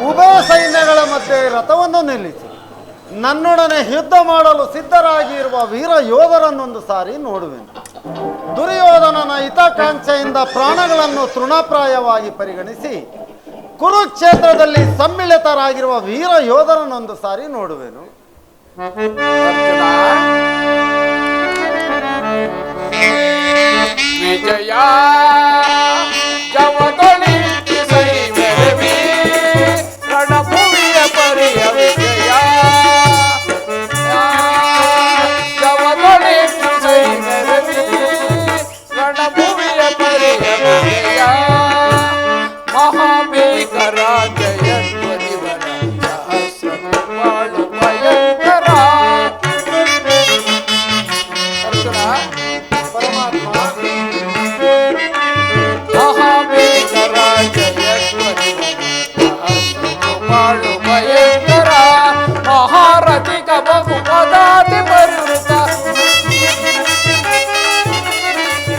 ಉಭಯ ಸೈನ್ಯಗಳ ಮಧ್ಯೆ ರಥವನ್ನು ನಿಲ್ಲಿಸಿ ನನ್ನೊಡನೆ ಯುದ್ಧ ಮಾಡಲು ಸಿದ್ಧರಾಗಿರುವ ವೀರ ಯೋಧರನ್ನೊಂದು ಸಾರಿ ನೋಡುವೆನು. ದುರ್ಯೋಧನನ ಹಿತಾಕಾಂಕ್ಷೆಯಿಂದ ಪ್ರಾಣಗಳನ್ನು ತೃಣಪ್ರಾಯವಾಗಿ ಪರಿಗಣಿಸಿ ಕುರುಕ್ಷೇತ್ರದಲ್ಲಿ ಸಮ್ಮಿಳಿತರಾಗಿರುವ ವೀರ ಯೋಧರನ್ನೊಂದು ಸಾರಿ ನೋಡುವೆನು. ವಿಜಯ ಜವದೊಳಿ ರಣಭೂಮಿಯ ಪರಿಯ ವಿಜಯ ಜವದೊಳಿ ರಣಭೂಮಿಯ ಪರಿಯ ವಿಜಯ ಮಹಾಬೇಕರ ಜಯ ಧ್ವನಿವರ ಸಹಸ್ರ ಬಾಳು ಭಯಂಕರ. ಪರಮಾತ್ಮ ಮಹಾಬೇಕರ ಜಯ ಬಾಳು ಭಯಂಕರ ಮಹಾರಥಿಕ ಬಹು ಪದಾತಿ ಪರಿವೃತ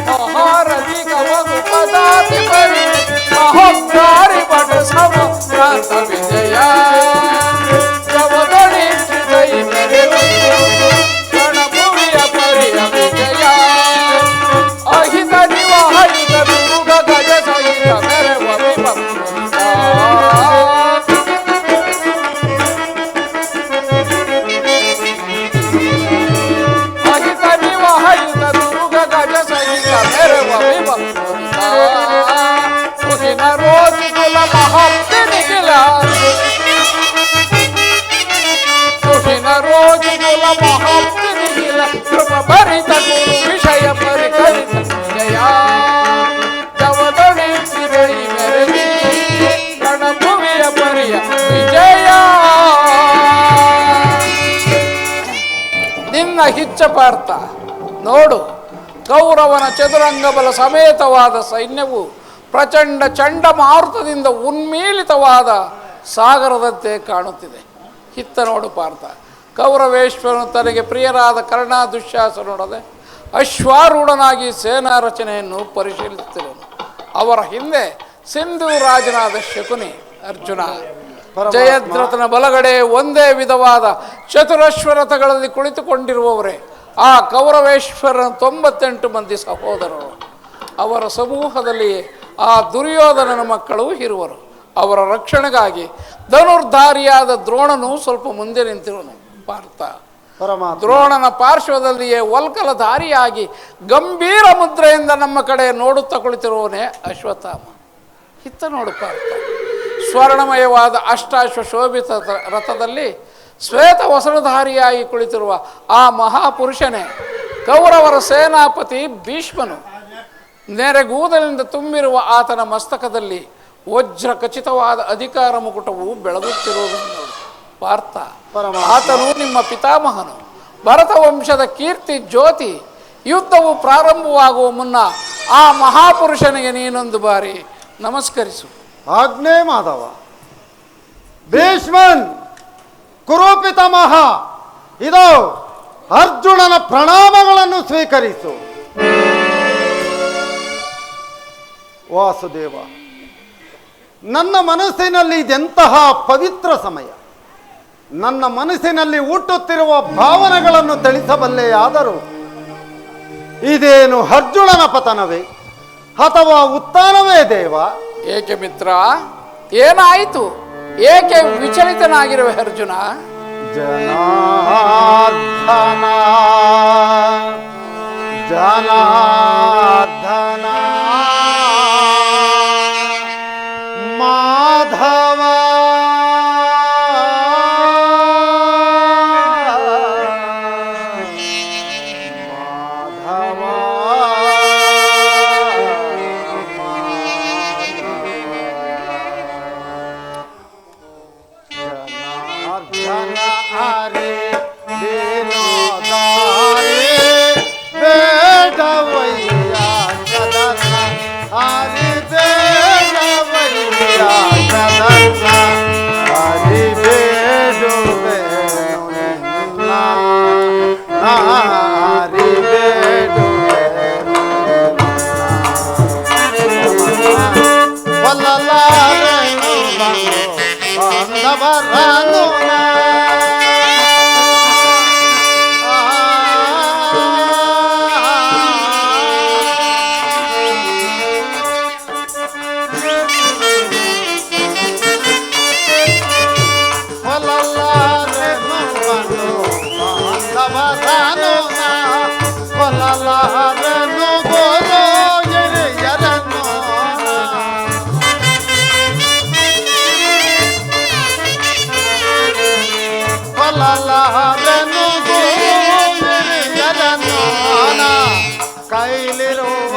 ಮಹಾರಥಿಕ ಬಹು ಪದಾತಿ ಪರಿವೃತ ಮಹೋದ್ಧಾರಿ ಪಟ ಸಮಕ್ರಾಂತ ವಿಜಯ ಜವದೊಳಿ ಜೈ ಮೆರೆದು ರಣಭೂಮಿಯ ಪರಿಯ ವಿಜಯ ಅಹಿತ ನಿವಾಹಿತ ದುರ್ಗ ಗಜ ಸಹಿತ ಮೆರವ ವಿಭಕ್ತ ಅಹಿತ ನಿವಾಹಿತ ದುರ್ಗ ಗಜ ಸಹಿತ ಮೆರವ ವಿಭಕ್ತ ಸುಹಿನ ರೋಜು ಕುಲ ಮಹತ್ತಿ ನಿಖಿಲ ಸುಹಿನ ರೋಜು ಕುಲ ಮಹತ್ತಿ ನಿಖಿಲ ಕೃಪ ಭರಿತ ಗುರು ವಿಷಯ ಪರಿಕರಿತ ಜಯ ಜವದೊಳಿ ಸಿರಳಿ ಮೆರವಿ ರಣಭೂಮಿಯ ಪರಿಯ ವಿಜಯ. ನಿನ್ನ ಹಿಚ್ಚ ಪಾರ್ಥ ನೋಡು, ಕೌರವನ ಚದುರಂಗ ಬಲ ಸಮೇತವಾದ ಸೈನ್ಯವು ಪ್ರಚಂಡ ಚಂಡಮಾರುತದಿಂದ ಉನ್ಮೀಲಿತವಾದ ಸಾಗರದಂತೆ ಕಾಣುತ್ತಿದೆ. ಹಿತ್ತ ನೋಡು ಪಾರ್ಥ, ಕೌರವೇಶ್ವರನು ತನಗೆ ಪ್ರಿಯರಾದ ಕರ್ಣ ದುಶ್ಯಾಸನೊಡನೆ ಅಶ್ವಾರೂಢನಾಗಿ ಸೇನಾ ರಚನೆಯನ್ನು ಪರಿಶೀಲಿಸುತ್ತಿರುವನು. ಅವರ ಹಿಂದೆ ಸಿಂಧು ರಾಜನಾದ ಶಕುನಿ ಅರ್ಜುನ ಜಯದ್ರಥನ ಬಲಗಡೆ ಒಂದೇ ವಿಧವಾದ ಚತುರಶ್ವರಥಗಳಲ್ಲಿ ಕುಳಿತುಕೊಂಡಿರುವವರೇ ಆ ಕೌರವೇಶ್ವರನ 98 ಮಂದಿ ಸಹೋದರರು. ಅವರ ಸಮೂಹದಲ್ಲಿಯೇ ಆ ದುರ್ಯೋಧನನ ಮಕ್ಕಳು ಇರುವರು. ಅವರ ರಕ್ಷಣೆಗಾಗಿ ಧನುರ್ಧಾರಿಯಾದ ದ್ರೋಣನು ಸ್ವಲ್ಪ ಮುಂದೆ ನಿಂತಿರುವನು. ಪಾರ್ಥ, ದ್ರೋಣನ ಪಾರ್ಶ್ವದಲ್ಲಿಯೇ ವಲ್ಕಲಧಾರಿಯಾಗಿ ಗಂಭೀರ ಮುದ್ರೆಯಿಂದ ನಮ್ಮ ಕಡೆ ನೋಡುತ್ತಾ ಕುಳಿತಿರುವವನೇ ಅಶ್ವತ್ಥಾಮ. ಹಿತ್ತ ನೋಡು ಪಾರ್ಥ, ಸ್ವರ್ಣಮಯವಾದ ಅಷ್ಟಾಶ್ವ ಶೋಭಿತ ರಥದಲ್ಲಿ ಶ್ವೇತ ವಸನಧಾರಿಯಾಗಿ ಕುಳಿತಿರುವ ಆ ಮಹಾಪುರುಷನೇ ಕೌರವರ ಸೇನಾಪತಿ ಭೀಷ್ಮನು. ನೆರೆಗೂದಲಿಂದ ತುಂಬಿರುವ ಆತನ ಮಸ್ತಕದಲ್ಲಿ ವಜ್ರ ಖಚಿತವಾದ ಅಧಿಕಾರ ಮುಕುಟವು ಬೆಳಗುತ್ತಿರುವುದನ್ನು ನೋಡಿ ಪಾರ್ಥ. ಆತನು ನಿಮ್ಮ ಪಿತಾಮಹನು, ಭರತ ವಂಶದ ಕೀರ್ತಿ ಜ್ಯೋತಿ. ಯುದ್ಧವು ಪ್ರಾರಂಭವಾಗುವ ಮುನ್ನ ಆ ಮಹಾಪುರುಷನಿಗೆ ನೀನೊಂದು ಬಾರಿ ನಮಸ್ಕರಿಸು. ಆಜ್ಞೆ ಮಾಧವ. ಭೀಷ್ಮನ್, ಕುರು ಪಿತಾಮಹ, ಇದೋ ಅರ್ಜುನನ ಪ್ರಣಾಮಗಳನ್ನು ಸ್ವೀಕರಿಸು. ವಾಸುದೇವ, ನನ್ನ ಮನಸ್ಸಿನಲ್ಲಿ ಇದೆಂತಹ ಪವಿತ್ರ ಸಮಯ. ನನ್ನ ಮನಸ್ಸಿನಲ್ಲಿ ಹುಟ್ಟುತ್ತಿರುವ ಭಾವನೆಗಳನ್ನು ತಿಳಿಸಬಲ್ಲೆಯಾದರೂ ಇದೇನು ಅರ್ಜುನನ ಪತನವೇ ಅಥವಾ ಉತ್ಥಾನವೇ ದೇವ? ಏಕೆ ಮಿತ್ರ, ಏನಾಯಿತು? ಏಕೆ ವಿಚಲಿತನಾಗಿರುವೆ ಅರ್ಜುನ? ಜನಾರ್ದನ ಜನಾರ್ದನ ಮಾಧವ ಬೇಡವಯ್ಯ ಕದನ ಬಾಂಧವರನು ಕೊಲ್ಲಲಾರನು ಗೋರೋ ಎರೆಯರನು ಕೊಲ್ಲಲಾರನು ಗೋರೋ ಎರೆಯರನು ಕೈಲಿರುವ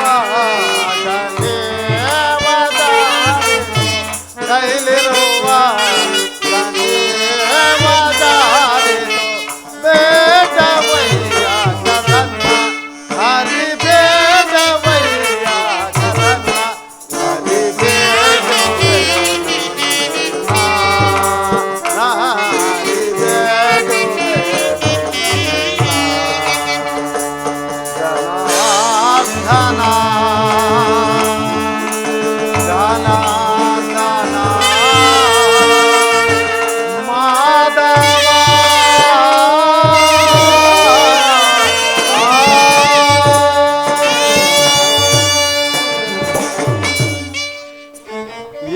ಕೈಲಿರುವ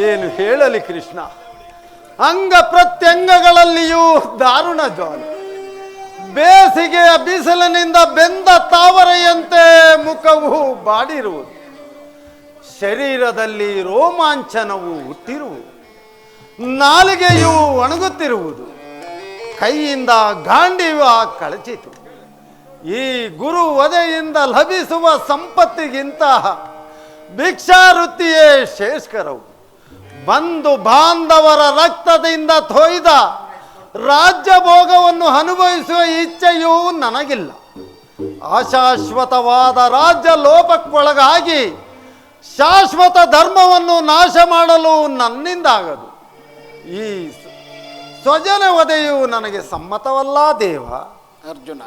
ಏನು ಹೇಳಲಿ ಕೃಷ್ಣ, ಅಂಗ ಪ್ರತ್ಯಂಗಗಳಲ್ಲಿಯೂ ದಾರುಣ ಜ್ವಾಲೆ. ಬೇಸಿಗೆಯ ಬಿಸಿಲಿನಿಂದ ಬೆಂದ ತಾವರೆಯಂತೆ ಮುಖವು ಬಾಡಿರುವುದು, ಶರೀರದಲ್ಲಿ ರೋಮಾಂಚನವು ಹುಟ್ಟಿರುವುದು, ನಾಲಿಗೆಯು ಒಣಗುತ್ತಿರುವುದು, ಕೈಯಿಂದ ಗಾಂಡೀವ ಕಳಚಿತು. ಈ ಗುರು ವಧೆಯಿಂದ ಲಭಿಸುವ ಸಂಪತ್ತಿಗಿಂತ ಭಿಕ್ಷಾವೃತ್ತಿಯೇ ಶ್ರೇಷ್ಠಕರವು. ಬಂಧು ಬಾಂಧವರ ರಕ್ತದಿಂದ ತೊಯ್ದ ರಾಜ್ಯ ಭೋಗವನ್ನು ಅನುಭವಿಸುವ ಇಚ್ಛೆಯೂ ನನಗಿಲ್ಲ. ಅಶಾಶ್ವತವಾದ ರಾಜ್ಯ ಲೋಪಕ್ಕೊಳಗಾಗಿ ಶಾಶ್ವತ ಧರ್ಮವನ್ನು ನಾಶ ಮಾಡಲು ನನ್ನಿಂದಾಗದು. ಈ ಸ್ವಜನ ವಧೆಯು ನನಗೆ ಸಮ್ಮತವಲ್ಲ ದೇವ. ಅರ್ಜುನ,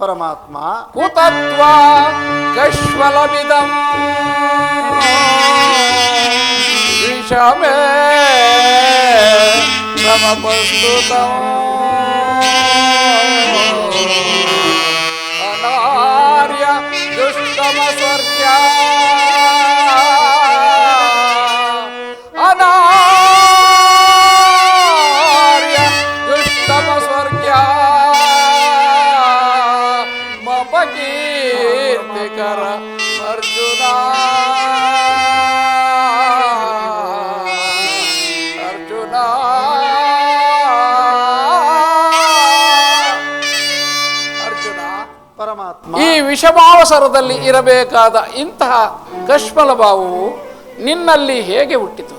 ಪರಮಾತ್ಮ, ಕುತತ್ವ ಕಶ್ವಲವಿದಂ ವಿಷಮೇ ಸಮಪಸ್ತುತಂ ಅನಾರ್ಯ ದುಷ್ಟಮ ಸ್ವರ್ಗ ಅನಾರ್ಯ ದುಷ್ಟಮ ಸ್ವರ್ಗ ಮಪಕೀರ್ತಿಕರ ಅರ್ಜುನ. ಪರಮಾತ್ಮ, ಈ ವಿಷಮಾವಸರದಲ್ಲಿ ಇರಬೇಕಾದ ಇಂತಹ ಕಶ್ಮಲ ಭಾವವು ನಿನ್ನಲ್ಲಿ ಹೇಗೆ ಹುಟ್ಟಿತು?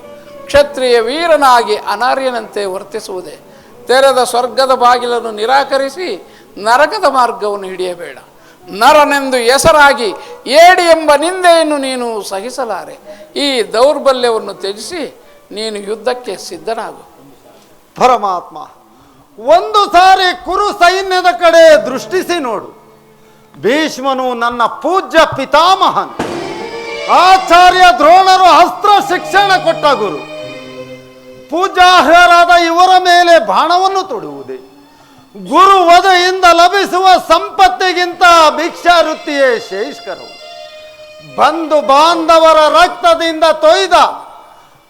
ಕ್ಷತ್ರಿಯ ವೀರನಾಗಿ ಅನಾರ್ಯನಂತೆ ವರ್ತಿಸುವುದೇ? ತೆರೆದ ಸ್ವರ್ಗದ ಬಾಗಿಲನ್ನು ನಿರಾಕರಿಸಿ ನರಕದ ಮಾರ್ಗವನ್ನು ಹಿಡಿಯಬೇಡ. ನರನೆಂದು ಹೆಸರಾಗಿ ಏಡಿ ಎಂಬ ನಿಂದೆಯನ್ನು ನೀನು ಸಹಿಸಲಾರೆ. ಈ ದೌರ್ಬಲ್ಯವನ್ನು ತ್ಯಜಿಸಿ ನೀನು ಯುದ್ಧಕ್ಕೆ ಸಿದ್ಧನಾಗು. ಪರಮಾತ್ಮ, ಒಂದು ಸಾರಿ ಕುರು ಸೈನ್ಯದ ಕಡೆ ದೃಷ್ಟಿಸಿ ನೋಡು. ಭೀಷ್ಮನು ನನ್ನ ಪೂಜ್ಯ ಪಿತಾಮಹನ್. ಆಚಾರ್ಯ ದ್ರೋಣರು ಅಸ್ತ್ರ ಶಿಕ್ಷಣ ಕೊಟ್ಟ ಗುರು. ಪೂಜಾರ್ಹರಾದ ಇವರ ಮೇಲೆ ಬಾಣವನ್ನು ತೊಡುವುದೇ? ಗುರು ವಧೆಯಿಂದ ಲಭಿಸುವ ಸಂಪತ್ತಿಗಿಂತ ಭಿಕ್ಷಾವೃತ್ತಿಯೇ ಶ್ರೇಷ್ಠಕರವು. ಬಂಧು ಬಾಂಧವರ ರಕ್ತದಿಂದ ತೊಯ್ದ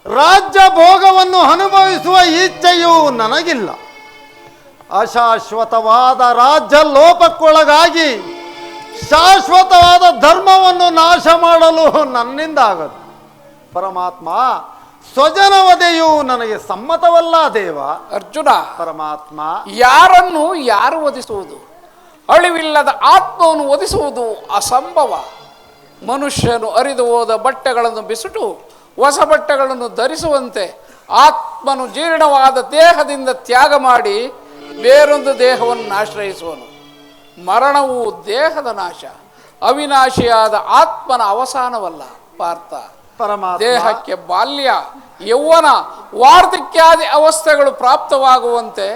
ರಾಜ್ಯ ಭೋಗವನ್ನು ಅನುಭವಿಸುವ ಇಚ್ಛೆಯೂ ನನಗಿಲ್ಲ. ಅಶಾಶ್ವತವಾದ ರಾಜ್ಯ ಲೋಪಕ್ಕೊಳಗಾಗಿ ಶಾಶ್ವತವಾದ ಧರ್ಮವನ್ನು ನಾಶ ಮಾಡಲು ನನ್ನಿಂದಾಗದು. ಪರಮಾತ್ಮ, ಸ್ವಜನ ವಧೆಯು ನನಗೆ ಸಮ್ಮತವಲ್ಲ ದೇವ. ಅರ್ಜುನ, ಪರಮಾತ್ಮ, ಯಾರನ್ನು ಯಾರು ವಧಿಸುವುದು? ಅಳಿವಿಲ್ಲದ ಆತ್ಮವನ್ನು ವಧಿಸುವುದು ಅಸಂಭವ. ಮನುಷ್ಯನು ಅರಿದು ಹೋದ ಬಟ್ಟೆಗಳನ್ನು ಬಿಸುಟು ಹೊಸ ಬಟ್ಟೆಗಳನ್ನು ಧರಿಸುವಂತೆ ಆತ್ಮನು ಜೀರ್ಣವಾದ ದೇಹದಿಂದ ತ್ಯಾಗ ಮಾಡಿ ಬೇರೊಂದು ದೇಹವನ್ನು ಆಶ್ರಯಿಸುವನು. ಮರಣವು ದೇಹದ ನಾಶ, ಅವಿನಾಶಿಯಾದ ಆತ್ಮನ ಅವಸಾನವಲ್ಲ ಪಾರ್ಥ. ದೇಹಕ್ಕೆ ಬಾಲ್ಯ, ಯೌವನ, ವಾರ್ಧಕ್ಯಾದಿ ಅವಸ್ಥೆಗಳು ಪ್ರಾಪ್ತವಾಗುವಂತೆ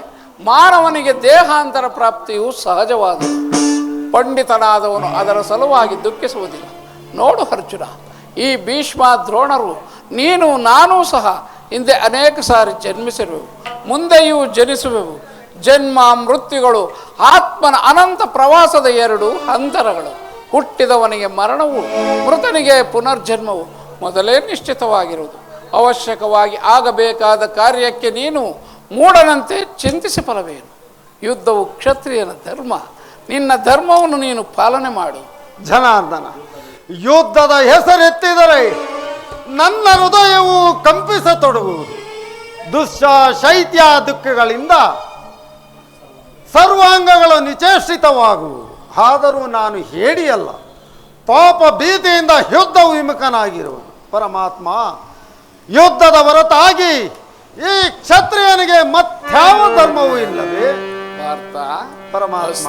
ಮಾನವನಿಗೆ ದೇಹಾಂತರ ಪ್ರಾಪ್ತಿಯು ಸಹಜವಾದುದು. ಪಂಡಿತನಾದವನು ಅದರ ಸಲುವಾಗಿ ದುಃಖಿಸುವುದಿಲ್ಲ. ನೋಡು ಅರ್ಜುನ, ಈ ಭೀಷ್ಮ ದ್ರೋಣರು, ನೀನು, ನಾನೂ ಸಹ ಹಿಂದೆ ಅನೇಕ ಸಾರಿ ಜನ್ಮಿಸಿರುವೆವು. ಮುಂದೆಯೂ ಜನಿಸುವೆವು. ಜನ್ಮ ಮೃತ್ಯುಗಳು ಆತ್ಮನ ಅನಂತ ಪ್ರವಾಸದ ಎರಡು ಅಂತರಗಳು. ಹುಟ್ಟಿದವನಿಗೆ ಮರಣವು, ಮೃತನಿಗೆ ಪುನರ್ಜನ್ಮವು ಮೊದಲೇ ನಿಶ್ಚಿತವಾಗಿರುವುದು. ಅವಶ್ಯಕವಾಗಿ ಆಗಬೇಕಾದ ಕಾರ್ಯಕ್ಕೆ ನೀನು ಮೂಢನಂತೆ ಚಿಂತಿಸಿ ಫಲವೇನು? ಯುದ್ಧವು ಕ್ಷತ್ರಿಯನ ಧರ್ಮ. ನಿನ್ನ ಧರ್ಮವನ್ನು ನೀನು ಪಾಲನೆ ಮಾಡು. ಜನಾರ್ದನ, ಯುದ್ಧದ ಹೆಸರೆತ್ತಿದರೆ ನನ್ನ ಹೃದಯವು ಕಂಪಿಸತೊಡಗುವುದು. ಶೈತ್ಯ ದುಃಖಗಳಿಂದ ಸರ್ವಾಂಗಗಳು ನಿಚೇಷ್ಟಿತವಾಗುವು. ಆದರೂ ನಾನು ಹೇಡಿಯಲ್ಲ, ಪಾಪ ಭೀತಿಯಿಂದ ಯುದ್ಧ ವಿಮುಖನಾಗಿರುವುದು. ಪರಮಾತ್ಮ, ಯುದ್ಧದ ಹೊರತಾಗಿ ಈ ಕ್ಷತ್ರಿಯನಿಗೆ ಮತ್ಯಾವ ಧರ್ಮವೂ ಇಲ್ಲವೇ? ಪರಮಾತ್ಮ,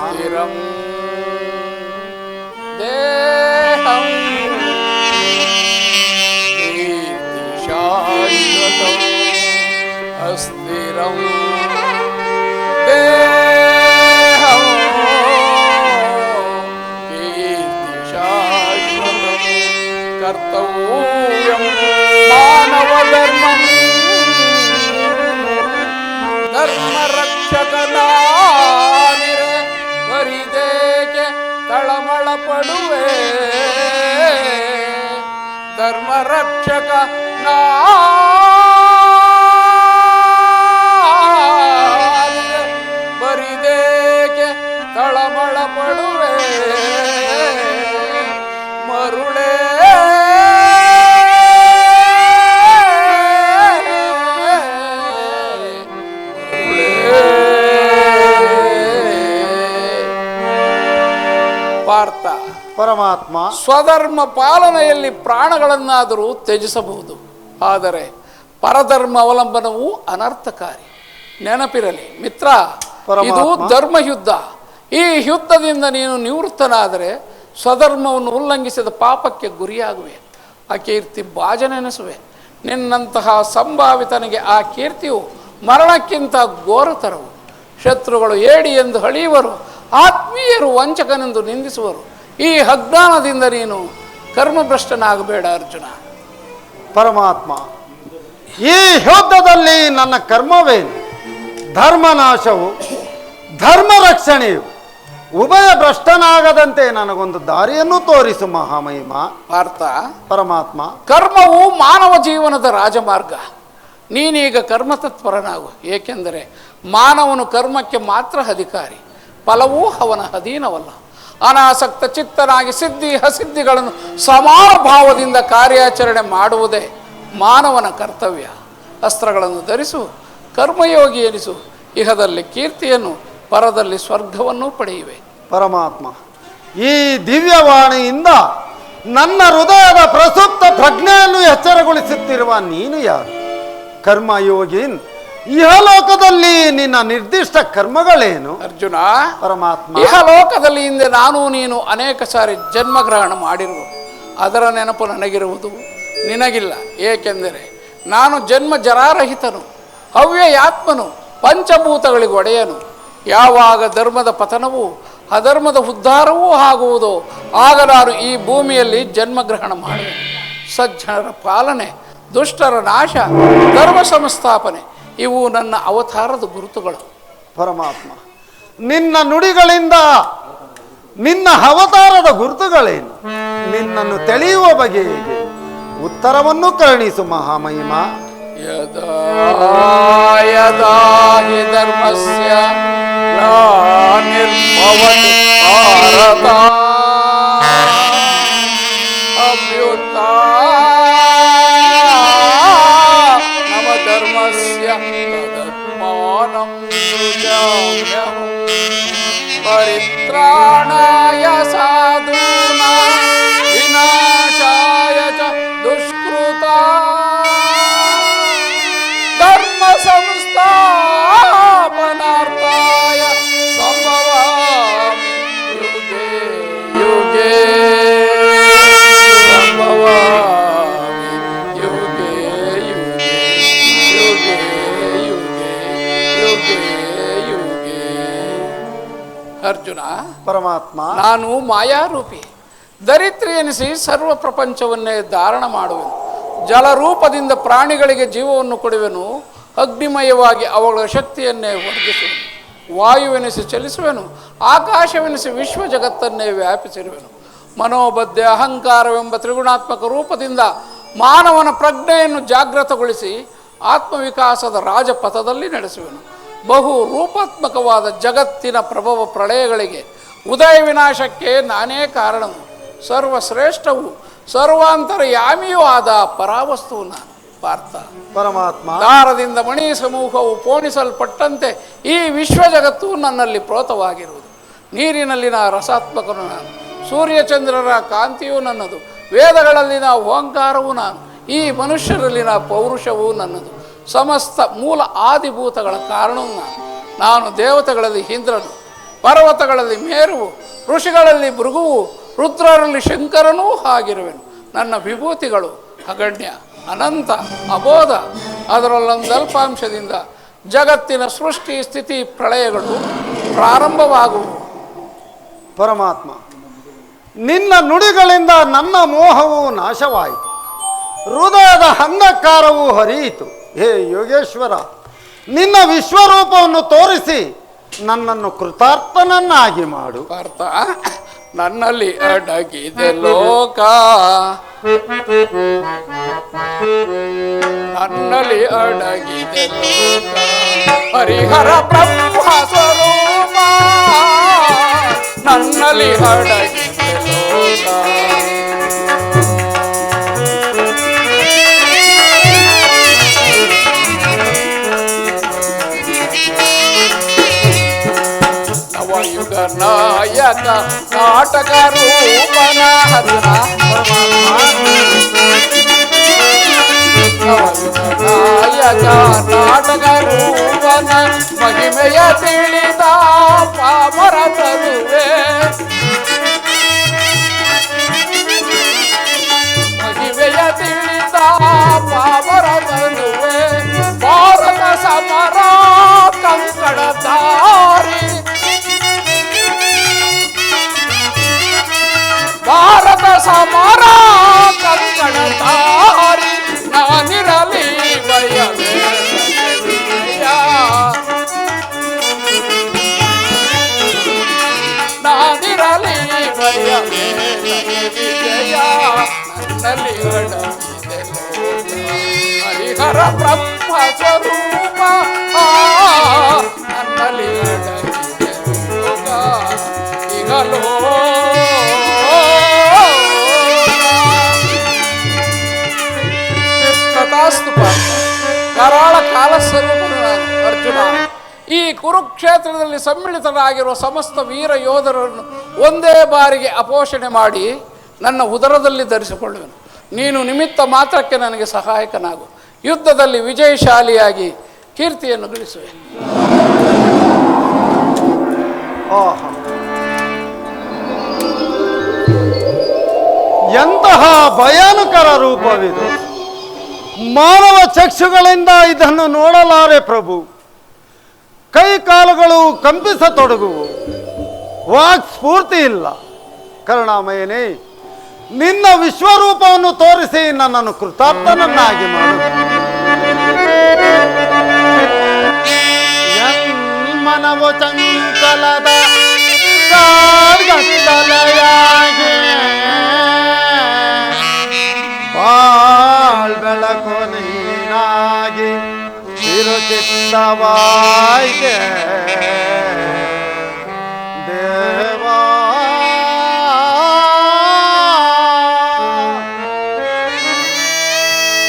ದೇಹಂ ಅಸ್ಥಿರಂ ದೇಹಂ ಕೀರ್ತಿಶಾಶ್ವತಂ ಕರ್ತವ್ಯಂ ಮಾನವಧರ್ಮಂ ಧರ್ಮರಕ್ಷಕನಾನಿರೆ ಬರಿದೇಕೆ ತಳಮಳ ಪಡುವೆ. ಧರ್ಮರಕ್ಷಕ ಬರಿದೇಕೆ ತಳಮಳ ಪಡುವೆ. ಮರುಳೇ ಪಾರ್ಥ, ಪರಮಾತ್ಮ, ಸ್ವಧರ್ಮ ಪಾಲನೆಯಲ್ಲಿ ಪ್ರಾಣಗಳನ್ನಾದರೂ ತ್ಯಜಿಸಬಹುದು, ಆದರೆ ಪರಧರ್ಮ ಅವಲಂಬನವು ಅನರ್ಥಕಾರಿ. ನೆನಪಿರಲಿ ಮಿತ್ರ, ಇದು ಧರ್ಮಯುದ್ಧ. ಈ ಯುದ್ಧದಿಂದ ನೀನು ನಿವೃತ್ತನಾದರೆ ಸ್ವಧರ್ಮವನ್ನು ಉಲ್ಲಂಘಿಸಿದ ಪಾಪಕ್ಕೆ ಗುರಿಯಾಗುವೆ, ಆ ಕೀರ್ತಿ ಬಾಜನೆನಿಸುವೆ. ನಿನ್ನಂತಹ ಸಂಭಾವಿತನಿಗೆ ಆ ಕೀರ್ತಿಯು ಮರಣಕ್ಕಿಂತ ಘೋರತರವು. ಶತ್ರುಗಳು ಏಡಿ ಎಂದು ಹಳಿಯುವರು, ಆತ್ಮೀಯರು ವಂಚಕನೆಂದು ನಿಂದಿಸುವರು. ಈ ಅಜ್ಞಾನದಿಂದ ನೀನು ಕರ್ಮಭ್ರಷ್ಟನಾಗಬೇಡ ಅರ್ಜುನ. ಪರಮಾತ್ಮ, ಈ ಯುದ್ಧದಲ್ಲಿ ನನ್ನ ಕರ್ಮವೇನು? ಧರ್ಮನಾಶವು, ಧರ್ಮ ರಕ್ಷಣೆಯು ಉಭಯ ಭ್ರಷ್ಟನಾಗದಂತೆ ನನಗೊಂದು ದಾರಿಯನ್ನು ತೋರಿಸು ಮಹಾಮಹಿಮ. ಪಾರ್ಥ, ಪರಮಾತ್ಮ, ಕರ್ಮವು ಮಾನವ ಜೀವನದ ರಾಜಮಾರ್ಗ. ನೀನೀಗ ಕರ್ಮತತ್ಪರನಾಗು, ಏಕೆಂದರೆ ಮಾನವನು ಕರ್ಮಕ್ಕೆ ಮಾತ್ರ ಅಧಿಕಾರಿ, ಫಲವೂ ಅವನ ಅಧೀನವಲ್ಲ. ಅನಾಸಕ್ತ ಚಿತ್ತನಾಗಿ ಸಿದ್ಧಿ ಅಸಿದ್ಧಿಗಳನ್ನು ಸಮಾನ ಭಾವದಿಂದ ಕಾರ್ಯಾಚರಣೆ ಮಾಡುವುದೇ ಮಾನವನ ಕರ್ತವ್ಯ. ಅಸ್ತ್ರಗಳನ್ನು ಧರಿಸು, ಕರ್ಮಯೋಗಿ ಎನಿಸು. ಇಹದಲ್ಲಿ ಕೀರ್ತಿಯನ್ನು, ಪರದಲ್ಲಿ ಸ್ವರ್ಗವನ್ನು ಪಡೆಯುವೆ. ಪರಮಾತ್ಮ, ಈ ದಿವ್ಯವಾಣಿಯಿಂದ ನನ್ನ ಹೃದಯದ ಪ್ರಸುಪ್ತ ಪ್ರಜ್ಞೆಯನ್ನು ಎಚ್ಚರಗೊಳಿಸುತ್ತಿರುವ ನೀನು ಯಾರು? ಕರ್ಮಯೋಗಿನ್, ಇಹಲೋಕದಲ್ಲಿ ನಿನ್ನ ನಿರ್ದಿಷ್ಟ ಕರ್ಮಗಳೇನು? ಅರ್ಜುನ, ಪರಮಾತ್ಮ, ಇಹಲೋಕದಲ್ಲಿ ಹಿಂದೆ ನಾನು ನೀನು ಅನೇಕ ಸಾರಿ ಜನ್ಮಗ್ರಹಣ ಮಾಡಿರುವ ಅದರ ನೆನಪು ನನಗಿರುವುದು, ನಿನಗಿಲ್ಲ. ಏಕೆಂದರೆ ನಾನು ಜನ್ಮ ಜರಾರಹಿತನು, ಅವ್ಯಯಾತ್ಮನು, ಪಂಚಭೂತಗಳಿಗೆ ಒಡೆಯನು. ಯಾವಾಗ ಧರ್ಮದ ಪತನವೂ ಅಧರ್ಮದ ಉದ್ಧಾರವೂ ಆಗುವುದೋ ಆಗ ನಾನು ಈ ಭೂಮಿಯಲ್ಲಿ ಜನ್ಮಗ್ರಹಣ ಮಾಡುವೆ. ಸಜ್ಜನರ ಪಾಲನೆ, ದುಷ್ಟರ ನಾಶ, ಧರ್ಮ ಸಂಸ್ಥಾಪನೆ ಇವು ನನ್ನ ಅವತಾರದ ಗುರುತುಗಳು. ಪರಮಾತ್ಮ, ನಿನ್ನ ನುಡಿಗಳಿಂದ ನಿನ್ನ ಅವತಾರದ ಗುರುತುಗಳೇನು? ನಿನ್ನನ್ನು ತಿಳಿಯುವ ಬಗೆ ಹೇಗೆ? ಉತ್ತರವನ್ನು ಕರುಣಿಸು ಮಹಾಮಹಿಮ. ಯದಾ ಯದಾ ಹಿ ಧರ್ಮಸ್ಯ ನಿರ್ಭವತಿ ಭಾರತ ಅಭ್ಯುತ್ಥಾನಮ ಧರ್ಮಸ್ಯ ತದಾತ್ಮಾನಂ ಸೃಜಾಮ್ಯಹಂ ಪರಿತ್ರಾಣಾಯ ಸಾಧೂನಾಂ ವಿನಾಶಾಯ ಚ ದುಷ್ಕೃತಾಂ ಧರ್ಮ ಸಂಸ್ಥಾಪನಾರ್ಥಾಯ ಸಂಭವಾಮಿ ಯುಗೆ ಯುಗೆ ಸಂಭವಾಮಿ ಯುಗೆ ಯುಗೆ ಯುಗೆ ಯುಗೆ ಯುಗೆ ಯುಗೆ. ಅರ್ಜುನ, ಪರಮಾತ್ಮ, ನಾನು ಮಾಯಾರೂಪಿ, ದರಿದ್ರಿ ಎನಿಸಿ ಸರ್ವ ಪ್ರಪಂಚವನ್ನೇ ಧಾರಣ ಮಾಡುವೆನು. ಜಲರೂಪದಿಂದ ಪ್ರಾಣಿಗಳಿಗೆ ಜೀವವನ್ನು ಕೊಡುವೆನು, ಅಗ್ನಿಮಯವಾಗಿ ಅವುಗಳ ಶಕ್ತಿಯನ್ನೇ ವರ್ಧಿಸುವೆನು, ವಾಯುವೆನಿಸಿ ಚಲಿಸುವೆನು, ಆಕಾಶವೆನಿಸಿ ವಿಶ್ವ ಜಗತ್ತನ್ನೇ ವ್ಯಾಪಿಸಿರುವೆನು. ಮನೋಬದ್ಧ ಅಹಂಕಾರವೆಂಬ ತ್ರಿಗುಣಾತ್ಮಕ ರೂಪದಿಂದ ಮಾನವನ ಪ್ರಜ್ಞೆಯನ್ನು ಜಾಗೃತಗೊಳಿಸಿ ಆತ್ಮವಿಕಾಸದ ರಾಜಪಥದಲ್ಲಿ ನಡೆಸುವೆನು. ಬಹು ರೂಪಾತ್ಮಕವಾದ ಜಗತ್ತಿನ ಪ್ರಭವ ಪ್ರಳಯಗಳಿಗೆ ಉದಯ ವಿನಾಶಕ್ಕೆ ನಾನೇ ಕಾರಣವು, ಸರ್ವಶ್ರೇಷ್ಠವು, ಸರ್ವಾಂತರ್ಯಾಮಿಯೂ ಆದ ಪರಾವಸ್ತುವು ನಾನು ಪಾರ್ಥ. ಪರಮಾತ್ಮ, ದಾರದಿಂದ ಮಣಿ ಸಮೂಹವು ಪೋಣಿಸಲ್ಪಟ್ಟಂತೆ ಈ ವಿಶ್ವ ಜಗತ್ತು ನನ್ನಲ್ಲಿ ಪ್ರೋತವಾಗಿರುವುದು. ನೀರಿನಲ್ಲಿನ ರಸಾತ್ಮಕನು ನಾನು, ಸೂರ್ಯಚಂದ್ರರ ಕಾಂತಿಯೂ ನನ್ನದು, ವೇದಗಳಲ್ಲಿನ ಓಂಕಾರವೂ ನಾನು, ಈ ಮನುಷ್ಯರಲ್ಲಿನ ಪೌರುಷವೂ ನನ್ನದು, ಸಮಸ್ತ ಮೂಲ ಆದಿಭೂತಗಳ ಕಾರಣವೂ ನಾನು ದೇವತೆಗಳಲ್ಲಿ ಇಂದ್ರನು, ಪರ್ವತಗಳಲ್ಲಿ ಮೇರುವು, ಋಷಿಗಳಲ್ಲಿ ಭೃಗುವು, ರುದ್ರರಲ್ಲಿ ಶಂಕರನೂ ಆಗಿರುವೆನು. ನನ್ನ ವಿಭೂತಿಗಳು ಅಗಣ್ಯ, ಅನಂತ, ಅಬೋಧ. ಅದರಲ್ಲೊಂದು ಅಲ್ಪಾಂಶದಿಂದ ಜಗತ್ತಿನ ಸೃಷ್ಟಿ ಸ್ಥಿತಿ ಪ್ರಳಯಗಳು ಪ್ರಾರಂಭವಾಗುವು. ಪರಮಾತ್ಮ, ನಿನ್ನ ನುಡಿಗಳಿಂದ ನನ್ನ ಮೋಹವು ನಾಶವಾಯಿತು, ಹೃದಯದ ಅಂಧಕಾರವು ಹರಿಯಿತು. ಹೇ ಯೋಗೇಶ್ವರ, ನಿನ್ನ ವಿಶ್ವರೂಪವನ್ನು ತೋರಿಸಿ ನನ್ನನ್ನು ಕೃತಾರ್ಥನನ್ನಾಗಿ ಮಾಡು. ಪಾರ್ಥ, ನನ್ನಲ್ಲಿ ಅಡಗಿದೆ ಲೋಕ, ನನ್ನಲ್ಲಿ ಅಡಗಿದೆ ಲೋಕ, ಹರಿಹರ ಬ್ರಹ್ಮ ಸ್ವರೂಪ, ನನ್ನಲ್ಲಿ ಅಡಗಿದೆ ಲೋಕ. ನವಯುಗ ನಾಯಕ ನಾಟಕ ರೂಪನ ಹರಿಣ, ನವಯುಗ ನಾಯಕ ನಾಟಕ ರೂಪನ ಮಹಿಮೆಯ ತಿಳಿದ ಪಾಮರ ತರುವೆ, ಮಹಿಮೆಯ ತಿಳಿದ ಪಾಮರ ತರುವೆ. ಭಾರತ ಸಮರ ಕಂಕಣ ದಾರಿ, ಭಾರತ ಸಮರ ಕಂಕಣ ದಾರಿ, ನಾನಿರಲಿ ಭಯವೇ ವಿಜಯ, ನಾನಿರಲಿ ಭಯವೇ ವಿಜಯ. ನನ್ನಲ್ಲಿ ಅಡಗಿದೆ ಲೋಕ, ಹರಿಹರ ಬ್ರಹ್ಮ ಸ್ವರೂಪ, ನನ್ನಲ್ಲಿ ಅಡಗಿದೆ ಲೋಕ. ಈಗಲೋ ಕರಾಳ ಕಾಲಸ್ವರೂಪನು ನಾನು ಅರ್ಜುನ. ಈ ಕುರುಕ್ಷೇತ್ರದಲ್ಲಿ ಸಮ್ಮಿಳಿತರಾಗಿರುವ ಸಮಸ್ತ ವೀರ ಯೋಧರನ್ನು ಒಂದೇ ಬಾರಿಗೆ ಅಪೋಷಣೆ ಮಾಡಿ ನನ್ನ ಉದರದಲ್ಲಿ ಧರಿಸಿಕೊಳ್ಳುವೆನು. ನೀನು ನಿಮಿತ್ತ ಮಾತ್ರಕ್ಕೆ ನನಗೆ ಸಹಾಯಕನಾಗು, ಯುದ್ಧದಲ್ಲಿ ವಿಜಯಶಾಲಿಯಾಗಿ ಕೀರ್ತಿಯನ್ನು ಗಳಿಸುವೆ. ಎಂತಹ ಭಯಾನಕರ ರೂಪವಿದು! ಮಾನವ ಚಕ್ಷುಗಳಿಂದ ಇದನ್ನು ನೋಡಲಾರೆ ಪ್ರಭು. ಕೈ ಕಾಲುಗಳು ಕಂಪಿಸತೊಡಗುವು, ವಾಕ್ ಸ್ಫೂರ್ತಿ ಇಲ್ಲ. ಕರುಣಾಮಯನೇ, ನಿನ್ನ ವಿಶ್ವರೂಪವನ್ನು ತೋರಿಸಿ ನನ್ನನ್ನು ಕೃತಾರ್ಥನನ್ನಾಗಿ ಮಾಡು. ಮನವು ಚಂಚಲದ ಕಾಡ್ಗತ್ತಲೆಯಾಗಿ ಬಾಳ್ ಬೆಳಕು ನೀನಾಗಿ ತಿರುಚಿತ್ತವಾಯ್ಗೆ ದೇವಾ.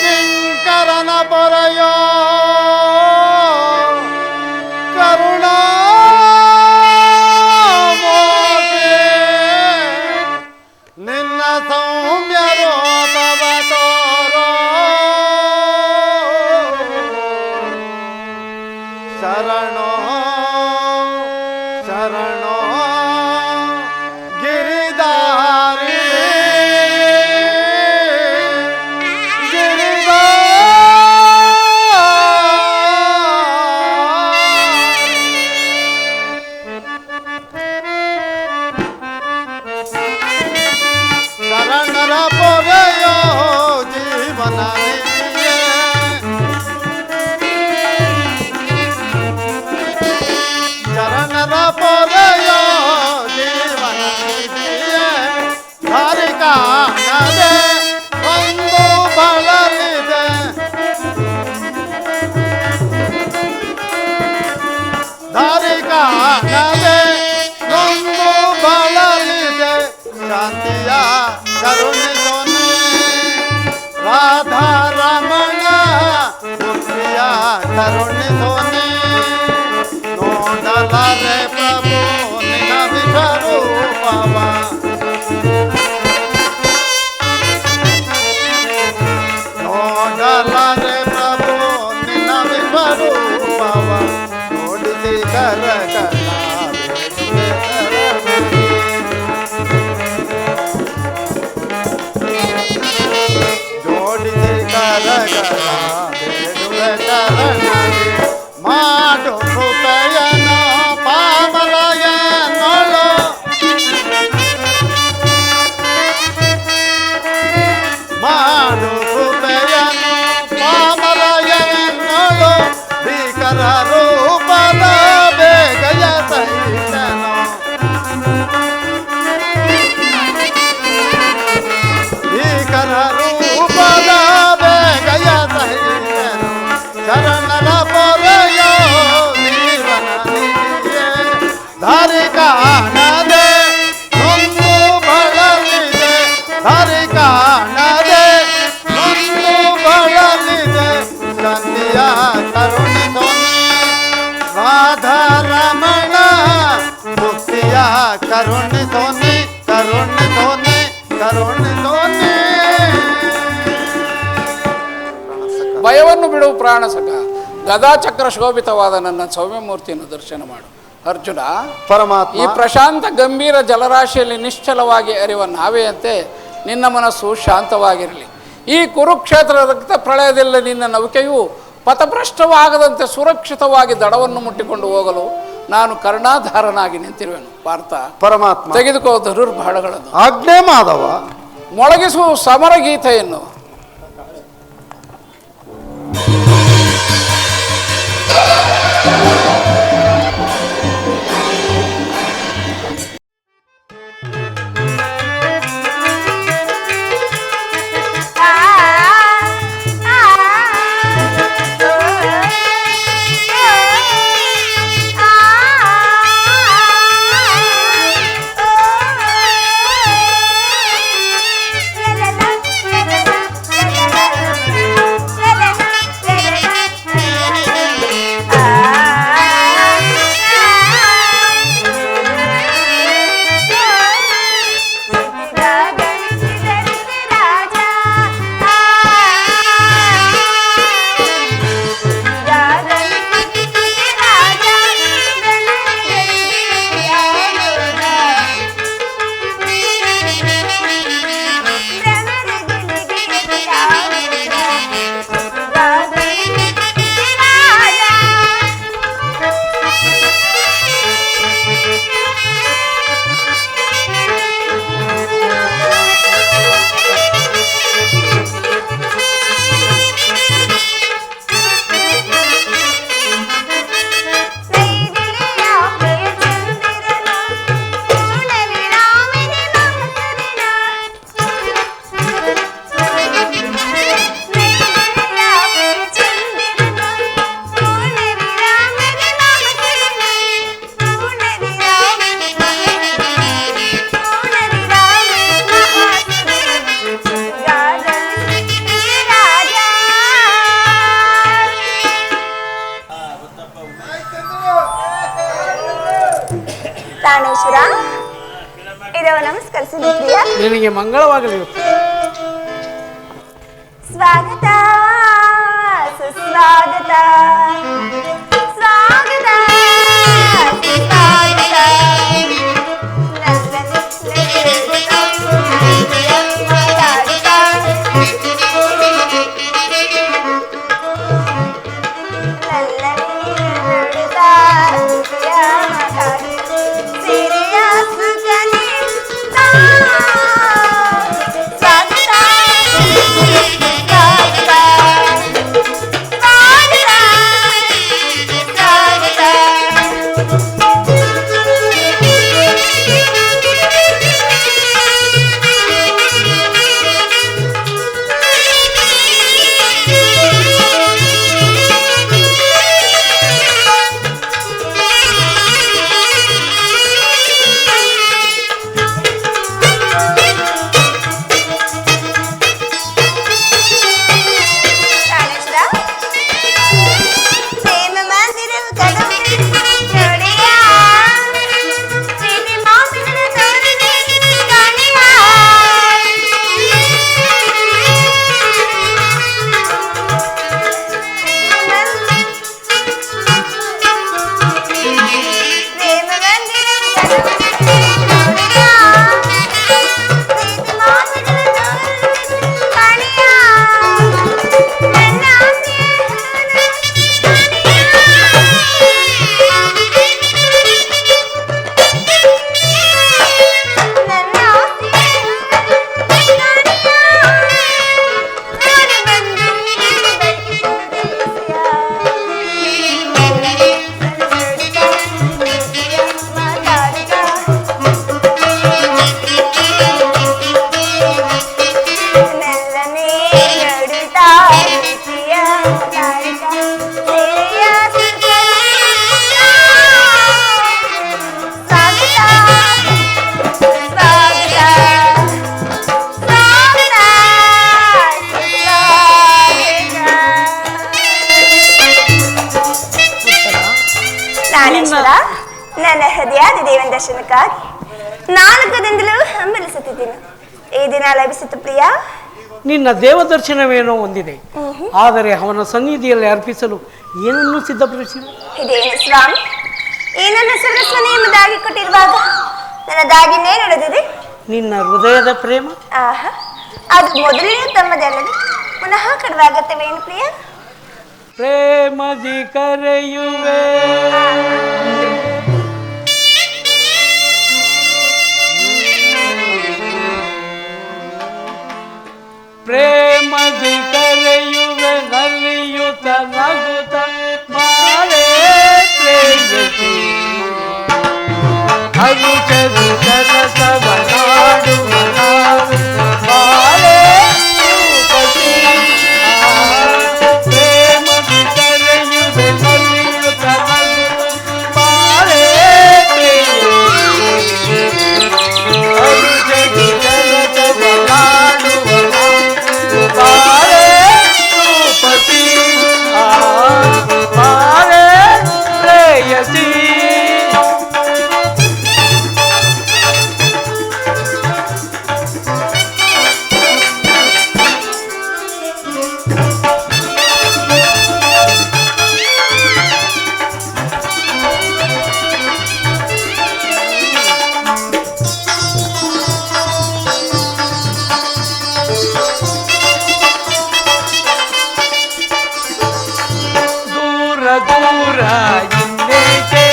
ಕಿಂಕರನ ಪೊರೆಯೋ ನಿನ್ನ ಸೌಮ್ಯರೋ ತವ ತೋರೋ ಶರಣೋ ಶರಣೋ ಗಿರಿಧಾರಿ ಶರಣರ ಪೊರೆಯೋ ಜೀವನ ಕಾಣದೆ ನೊಂದು ಬಳಲಿದೆ ಶಾಂತಿಯ ಕರುಣಿಸೋನೆ ರಾಧಾರಮಣ ಮುಕ್ತಿಯ ಕರುಣಿಸೋನೆ ನೋಡಲಾರೆ ಪ್ರಭು ನಿನ್ನ ವಿಶ್ವರೂಪವ ನೋಡಲಾರೆ ಪ್ರಭು ನಿನ್ನ ವಿಶ್ವರೂಪವ ನೋಡಿಸಿ ಕರಕಲ ಜೋಡಿಸಿ ಕರಕಲ ಬೇಡುವೆ ಚರಣದಿ ಮಾಡು ಕೃಪೆಯನ ಪಾಮಲಯನೊಳು ಮಾಡು ಕೃಪೆಯನ ಪಾಮಲಯನೊಳು ಭೀಕರ ರೂಪದ ಬೇಗಯ ಸಹಿತನು ಭೀಕರ ರೂಪದ ಬೇಗಯ ಸಹಿತನು ಶರಣರ ಪೊರೆಯೋ ಜೀವನ ನಿಧಿಯೇ ದಾರಿ ಕಾಣದೆ ನೊಂದು ಬಳಲಿದೆ ದಾರಿ ಕಾಣದೆ ನೊಂದು ಬಳಲಿದೆ ಶಾಂತಿಯ ಕರುಣಿಸೋನೆ ರಾಧಾರಮಣ ಮುಕ್ತಿಯ ಕರುಣಿಸೋನೆ ಕರುಣಿಸೋನೆ ಕರುಣಿಸೋನೆ ಭಯವನ್ನು ಬಿಡು ಪ್ರಾಣಸಖ, ಗದಾಚಕ್ರ ಶೋಭಿತವಾದ ನನ್ನ ಸೌಮ್ಯಮೂರ್ತಿಯನ್ನು ದರ್ಶನ ಮಾಡು. ಅರ್ಜುನ, ಪರಮಾತ್ಮ ಈ ಪ್ರಶಾಂತ ಗಂಭೀರ ಜಲರಾಶಿಯಲ್ಲಿ ನಿಶ್ಚಲವಾಗಿ ಅರಿವ ನಾವೆಯಂತೆ ನಿನ್ನ ಮನಸ್ಸು ಶಾಂತವಾಗಿರಲಿ. ಈ ಕುರುಕ್ಷೇತ್ರ ರಕ್ತ ಪ್ರಳಯದಲ್ಲಿ ನಿನ್ನ ನೌಕೆಯು ಪಥಭ್ರಷ್ಟವಾಗದಂತೆ ಸುರಕ್ಷಿತವಾಗಿ ದಡವನ್ನು ಮುಟ್ಟಿಕೊಂಡು ಹೋಗಲು ನಾನು ಕರ್ಣಾಧಾರನಾಗಿ ನಿಂತಿರುವೆನು. ಪಾರ್ಥ, ಪರಮಾತ್ಮ ತೆಗೆದುಕೋ ಧನುರ್ಬಾಣಗಳನ್ನು, ಆಜ್ಞೆ ಮಾಧವ. ಮೊಳಗಿಸುವ ಸಮರ ಗೀತೆಯನ್ನು. ಪ್ರಾಣೇಶ್ವರ, ಇರೋ ನಮಸ್ಕರಿಸಿದ್ರಿಯ. ನಿನಗೆ ಮಂಗಳವಾಗಲಿ. ಸ್ವಾಗತ ಸುಸ್ವಾಗತ, ಸ್ವಾಗತ ಸುಸ್ವಾಗತ. ಪ್ರಾಣೇಶ್ವರ, ನನ್ನ ಹೃದಯಾದಿ ದೇವನ ದರ್ಶನಕ್ಕಾಗಿ ನಾಲ್ಕದಿಂದಲೂ ಹಂಬಲಿಸುತ್ತಿದ್ದೇನೆ. ಈ ದಿನ ಲಭಿಸಿತು ಪ್ರಿಯ. ನಿನ್ನ ದೇವದರ್ಶನವೇನೋ ಹೊಂದಿದೆ, ಆದರೆ ಅವನ ಸನ್ನಿಧಿಯಲ್ಲಿ ಅರ್ಪಿಸಲು ಏನನ್ನೂ ಸಿದ್ಧಪಡಿಸಿಲ್ಲ. ಇದೇನು ಸ್ವಾಮಿ, ಈ ನನ್ನ ಸರಸ್ವನಿ ಎಂಬುದಾಗಿ ಕೊಟ್ಟಿರುವಾಗ ನನ್ನದಾಗಿನೇ ನಡೆದಿದೆ. ನಿನ್ನ ಹೃದಯದ ಪ್ರೇಮ ಆಹಾ, ಅದು ಮೊದಲಿನ ತಮ್ಮದಲ್ಲದೆ ಪುನಃ ಕಡುವಾಗತ್ತವೇನು ಪ್ರಿಯ? ಪ್ರೇಮದಿ ಕರೆಯುವೆ ಪ್ರೇಮದಿ ಕರೆಯುವೆ ನಲಿಯುತ್ತ ನಗುತ್ತ ಬಾಳೆ ಪ್ರೇಯಸಿ ಅನುಚರು ಕನಸವ ನಾಡುವ ನಾವು ಬಾಳೆ ರೂಪಸಿ. ಪ್ರೇಮದಿ ಕರೆಯುವೆ ನಲಿಯುತ್ತ ನಗುತ್ತ ಬಾಳೆ ಪ್ರೇಯಸಿ ಅನುಚರು ಕನಸವ ನಾಡುವ ನಾವು ಬಾಳೆ ರೂಪಸಿ ಬಾಳೆ ಪ್ರೇಯಸಿ. ದೂರ ಇನ್ನೇಕೆ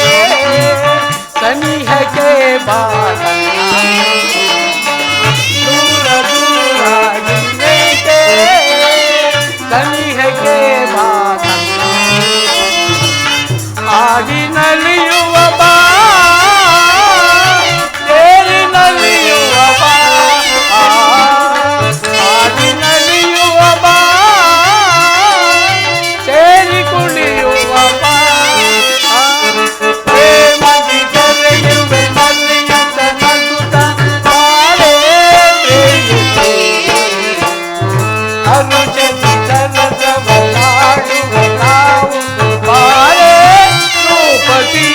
ಸನಿಹಕ್ಕೆ ಬಾಳ ದೂರ ದೂರ ಇನ್ನೇಕೆ ಸನಿಹಕ್ಕೆ ಬಾಳ ಆಡಿನಲಿಯುವ ಬಾ ತೇರಿನಲಿಯುವ ಬಾ ಆಡಿನಲಿಯುವ ಬಾ ಸೇರಿ ಕುಣಿಯುವ ಬಾ ಪ್ರೇಮದಿ ಕರೆಯುವೆ ನಲಿಯುತ್ತ ನಗುತ್ತ ಬಾಳೆ ಪ್ರೇಯಸಿ ಅನುಜನಿ ಕನಸವ ನಾಡುವ ನಾವು ಬಾಳೆ ರೂಪಸಿ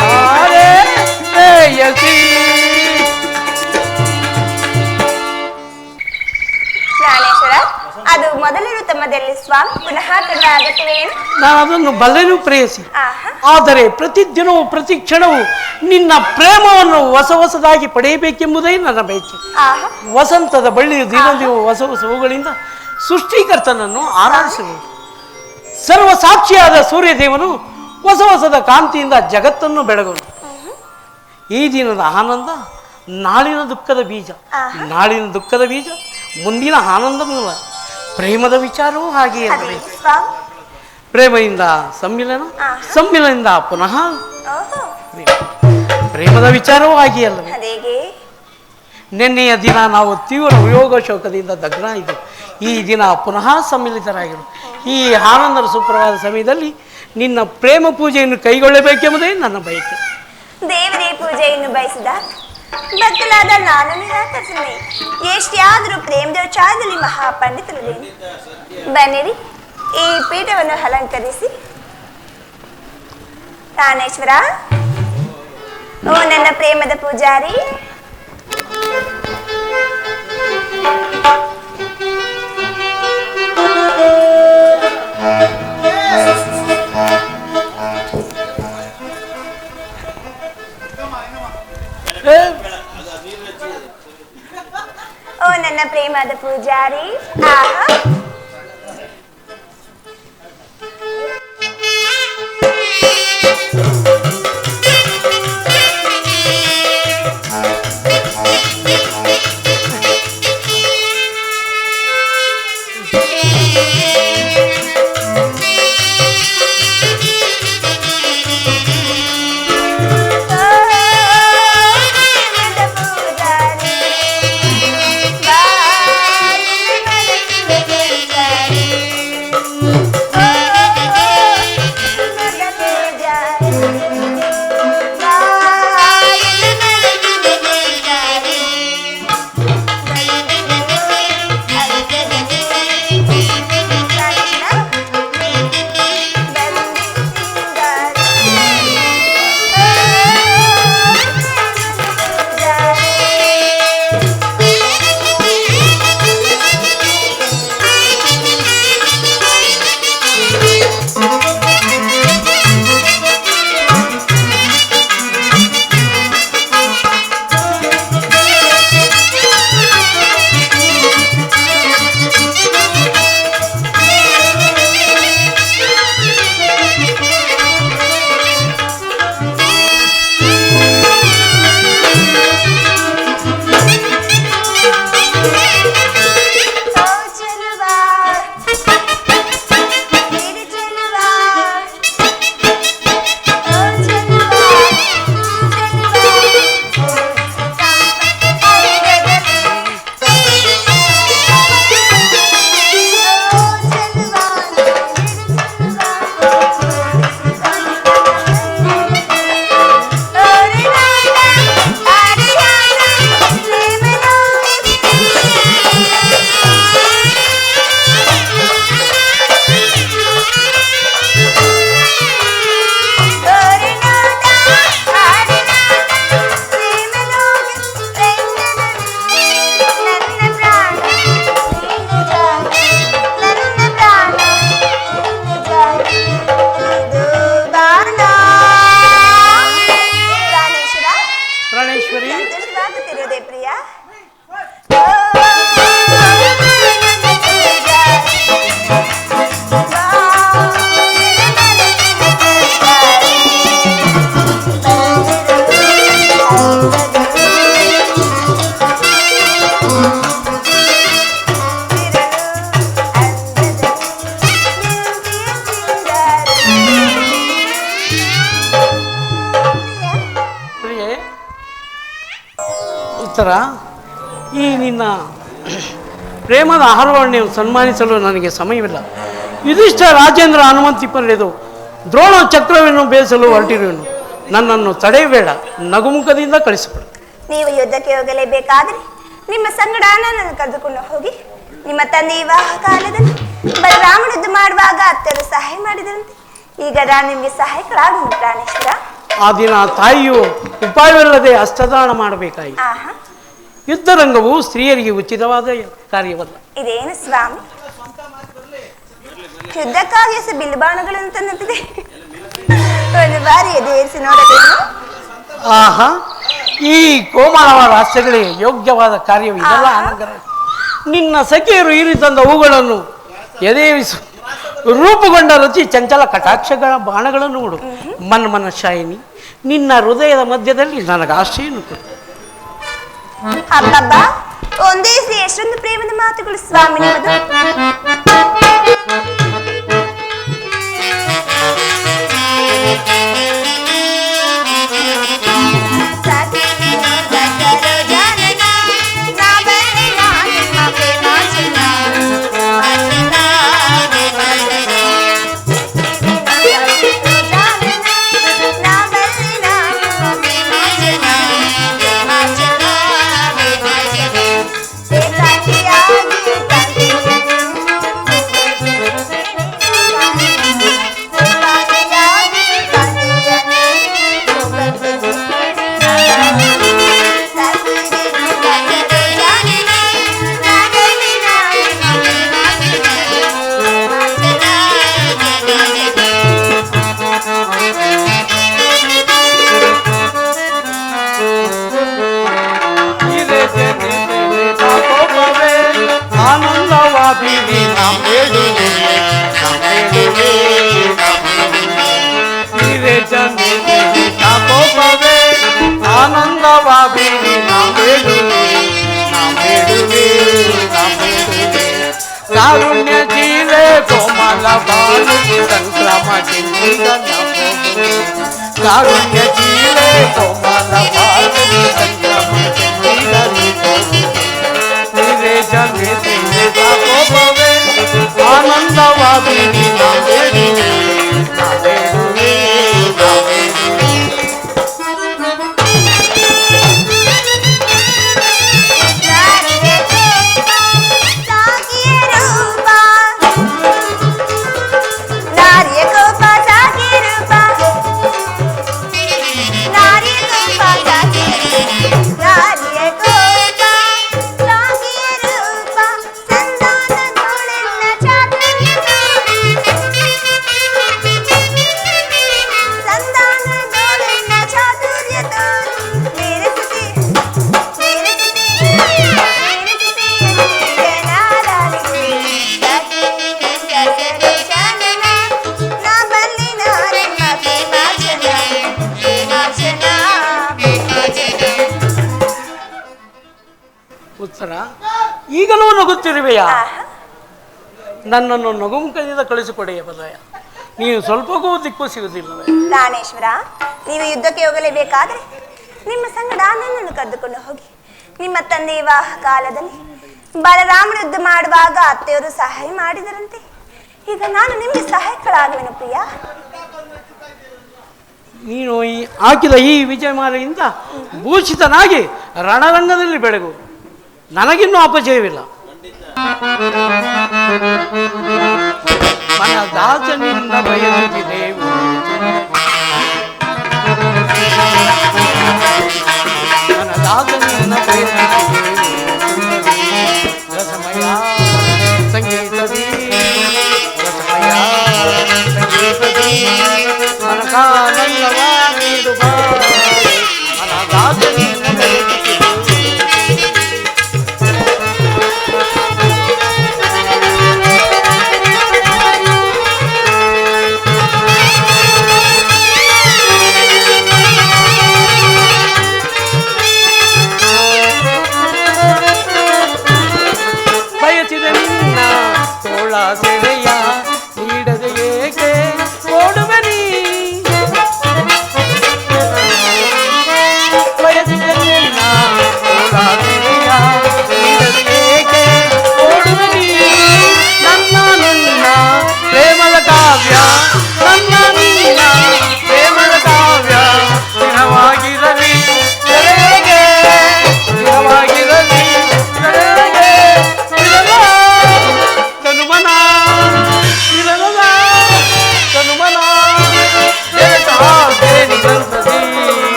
ಬಾಳೆ ಪ್ರೇಯಸಿ. ಪ್ರಾಣೇಶ್ವರ, ಅದು ಮೊದಲಿನ ತಮ್ಮದಲ್ಲಿ ಸ್ವಾಮಿ ಪುನಃ ಕಡುವಾಗತ್ತವೇನು? ನಾನು ಅದನ್ನು ಬಲ್ಲೆನು ಪ್ರೇಯಸಿ, ಆಹಾ, ಆದರೆ ಪ್ರತಿದಿನವೂ ಪ್ರತಿ ಕ್ಷಣವೂ ನಿನ್ನ ಪ್ರೇಮವನ್ನು ಹೊಸ ಹೊಸದಾಗಿ ಪಡೆಯಬೇಕೆಂಬುದೇ ನನ್ನ ಬಯಕೆ. ಆಹಾ, ವಸಂತದ ಬಳ್ಳಿಯು ದಿನದಿನ ಹೊಸ ಹೊಸ ಹೂಗಳಿಂದ ಸೃಷ್ಟಿಕರ್ತನನ್ನು ಆರಾಧಿಸಬೇಕು. ಸರ್ವ ಸಾಕ್ಷಿಯಾದ ಸೂರ್ಯದೇವನು ಹೊಸ ಹೊಸದ ಕಾಂತಿಯಿಂದ ಜಗತ್ತನ್ನು ಬೆಳಗನು. ಈ ದಿನದ ಆನಂದ ನಾಳಿನ ದುಃಖದ ಬೀಜ, ನಾಳಿನ ದುಃಖದ ಬೀಜ ಮುಂದಿನ ಆನಂದ ಮೂಲ. ಪ್ರೇಮದ ವಿಚಾರವೂ ಹಾಗೆಯೇ ಅದೇ ಅಲ್ಲವೇ? ಸ್ವಾಮಿ. ಪ್ರೇಮದಿಂದ ಸಮ್ಮಿಲನ, ಸಮ್ಮಿಲನದಿಂದ ಪುನಃ ಓಹೋ, ಪ್ರೇಮದ ವಿಚಾರವೂ ಹಾಗೆಯೇ ಅಲ್ಲವೇ? ಅದೇಗೆ? ನಿನ್ನೆಯ ದಿನ ನಾವು ತೀವ್ರ ವಿಯೋಗ ಶೋಕದಿಂದ ದಗ್ನ ಇದ್ದೆವು. ಈ ದಿನ ಪುನಃ ಸಮ್ಮಿಲಿತರಾಗಿರು. ಈ ಆನಂದದ ಸುಪ್ರಭಾತ ಸಮಯದಲ್ಲಿ ನಿನ್ನ ಪ್ರೇಮ ಪೂಜೆಯನ್ನು ಕೈಗೊಳ್ಳಬೇಕೆಂಬುದೇ ನನ್ನ ಬಯಕೆ. ದೇವರೇ ಪೂಜೆಯನ್ನು ಬಯಸಿದ ಭಕ್ತಲಾದ ನಾನು ನಿರಾಕರಿಸಿದೆ. ಎಷ್ಟೇ ಆದರೂ ಪ್ರೇಮದ ವಿಚಾರದಲ್ಲಿ ಮಹಾಪಂಡಿತರದೇನು. ಬನ್ನಿರಿ, ಈ ಪೀಠವನ್ನು ಅಲಂಕರಿಸಿ. ಪ್ರಾಣೇಶ್ವರ, ಓ ನನ್ನ ಪ್ರೇಮದ ಪೂಜಾರಿ, ಓ ನನ್ನ ಪ್ರೇಮದ ಪೂಜಾರಿ, ಆಹಾ, ಉತ್ತರ, ಈ ನಿನ್ನ ಪ್ರೇಮದ ಆಹಾರವನ್ನು ಸನ್ಮಾನಿಸಲು ನನಗೆ ಸಮಯವಿಲ್ಲ. ಯುಧಿಷ್ಠ ರಾಜೇಂದ್ರ ಅನುಮತಿ ಪಡೆದು ದ್ರೋಣ ಚಕ್ರವನ್ನು ಬೇಯಿಸಲು ಹೊರಟಿರುವೆನು. ನನ್ನನ್ನು ತಡೆಯಬೇಡ, ನಗುಮುಖದಿಂದ ಕಳಿಸಿಬಿಡು. ನೀವು ಯುದ್ಧಕ್ಕೆ ಹೋಗಲೇಬೇಕಾದ್ರೆ ನಿಮ್ಮ ಸಂಗಡ ನನ್ನನ್ನು ಕರೆದುಕೊಂಡು ಹೋಗಿ. ನಿಮ್ಮ ತಂದೆ ವಿವಾಹ ಕಾಲದಲ್ಲಿ ಬಲರಾಮನ ಯುದ್ಧ ಮಾಡುವಾಗ ಅತ್ತೆಯರು ಸಹಾಯ ಮಾಡಿದಂತೆ ಈಗ ನಾನು ನಿಮಗೆ ಸಹಾಯಕರಾಗೋಣ ಪ್ರಾಣೇಶ್ವರ. ಆ ದಿನ ತಾಯಿಯು ಉಪಾಯವಿಲ್ಲದೆ ಹಸ್ತದಾನ ಮಾಡಬೇಕಾಯಿತು. ಆಹಾ, ಯುದ್ಧರಂಗವು ಸ್ತ್ರೀಯರಿಗೆ ಉಚಿತವಾದ ಕಾರ್ಯವಲ್ಲ. ಇದೇನು ಸ್ವಾಮಿ, ಯುದ್ಧಕ್ಕಾಗಿ ಬಿಲ್ಲು ಬಾಣಗಳನ್ನು ತಂದಿದೆ. ಒಂದು ಬಾರಿ ಎದುರಿಸಿ ನೋಡಬೇಕು. ಆಹಾ, ಈ ಕೋಮಲವಾದ ಹಾಸ್ಯಗಳಿಗೆ ಯೋಗ್ಯವಾದ ಕಾರ್ಯವು ಇದೆಲ್ಲ. ಅನಗರ ನಿನ್ನ ಸಖಿಯರು ಈರಿ ತಂದ ಹೂಗಳನ್ನು ಎದೆಯಿಸು ರೂಪುಗೊಂಡ ರುಚಿ ಚಂಚಲ ಕಟಾಕ್ಷಗಳ ಬಾಣಗಳನ್ನು ನೋಡು. ಮನ್ಮನ ಶಾಯಿನಿ, ನಿನ್ನ ಹೃದಯದ ಮಧ್ಯದಲ್ಲಿ ನನಗೆ ಆಶೆಯನ್ನು ಕೊಡು. ಹಬ್ಬಬ್ಬ, ಒಂದೇ ಎಷ್ಟೊಂದು ಪ್ರೇಮದ ಮಾತುಗಳು ಸ್ವಾಮಿ ನಿಮ್ಮದು. ಕಾರುಣ್ಯ ಜೀಲೆ ಕೋಮಲ ಬಾಲು ಸಂಕ್ರಮ ಕಾರುಣ್ಯ ಜೀಲೆ ಕೋಮಲ ಬಾಲು ಸಂಕ್ರಮ ಆನಂದವಾದಿ ಉತ್ತರ, ಈಗಲೂ ನಗುತ್ತಿರುವೆಯಾ? ನನ್ನನ್ನು ನಗುಮುಖದಿಂದ ಕಳಿಸಿಕೊಡೆಯ ಬದಯ, ನೀನು ಸ್ವಲ್ಪವೂ ದಿಕ್ಕು ಸಿಗುವುದಿಲ್ಲವೇ? ಪ್ರಾಣೇಶ್ವರ, ನೀವು ಯುದ್ಧಕ್ಕೆ ಹೋಗಲೇಬೇಕಾದ್ರೆ ನಿಮ್ಮ ಸಂಗಡ ನನ್ನನ್ನು ಕರೆದುಕೊಂಡು ಹೋಗಿ. ನಿಮ್ಮ ತಂದೆ ವಿವಾಹ ಕಾಲದಲ್ಲಿ ಬಲರಾಮನ ಯುದ್ಧ ಮಾಡುವಾಗ ಅತ್ತೆಯವರು ಸಹಾಯ ಮಾಡಿದರಂತೆ ಈಗ ನಾನು ನಿಮಗೆ ಸಹಾಯಕರಾಗುವೆನು ಪ್ರಿಯ. ನೀನು ಹಾಕಿದ ಈ ವಿಜಯಮಾಲೆಯಿಂದ ಭೂಷಿತನಾಗಿ ರಣರಂಗದಲ್ಲಿ ಬೆಳಗು. ನನಗಿನ್ನೂ ಅಪಜಯವಿಲ್ಲ. ಮನದಾಸನಿಂದ ಬಯಸುತ್ತಿದೆವು, ಮನದಾಸನಿಂದ ಬಯಸುತ್ತಿದೆವು ರಸಮಯ ಸಂಗೀತದಿ, ರಸಮಯ ಸಂಗೀತದಿ ಮನಕಾನಂದವಾಣಿದು ಮನದಾಸನಿಂದ ಬಯಸುತ್ತಿದೆವು. ಸೆಳೆಯ ನೀಡದೆ ಏಕೆ ಓಡುವೆ ನೀ,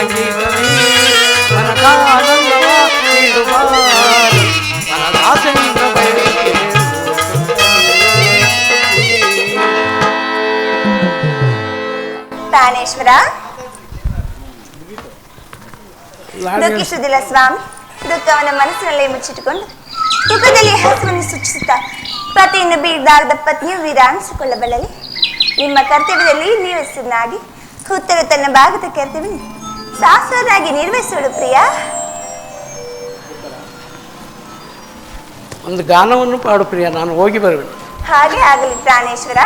ಸಂಗೀತವೇ ಮನಕಾನಂದವ ನೀಡುವಾರು ಮನದಾಸೆಯಿಂದ ಬಯಕೆ ಪ್ರಾಣೇಶ್ವರ ದುಃಖಿಸುವುದಿಲ್ಲ ಸ್ವಾಮಿ. ದುಃಖವನ್ನು ಮನಸ್ಸಿನಲ್ಲೇ ಮುಚ್ಚಿಟ್ಟುಕೊಂಡು ಮುಖದಲ್ಲಿ ಹಸುವನ್ನು ಸೂಚಿಸುತ್ತಾ ಪ್ರತಿಯನ್ನು ಬೀರ್ದಾರದ ಪತ್ನಿಯು ವೀರಾಣಿಸಿಕೊಳ್ಳಬಲ್ಲಲಿ. ನಿಮ್ಮ ಕರ್ತವ್ಯದಲ್ಲಿ ನೀವು ಸುನ್ನಾಗಿ ಉತ್ತರ ತನ್ನ ಭಾಗದ ಕರ್ತವ್ಯ ಶಾಶ್ವತವಾಗಿ ನಿರ್ವಹಿಸೋಳು ಪ್ರಿಯ. ಒಂದು ಗಾನವನ್ನು ಪಾಡು ಪ್ರಿಯ, ನಾನು ಹೋಗಿ ಬರುವೆನು. ಹಾಗೆ ಆಗಲಿ ಪ್ರಾಣೇಶ್ವರ.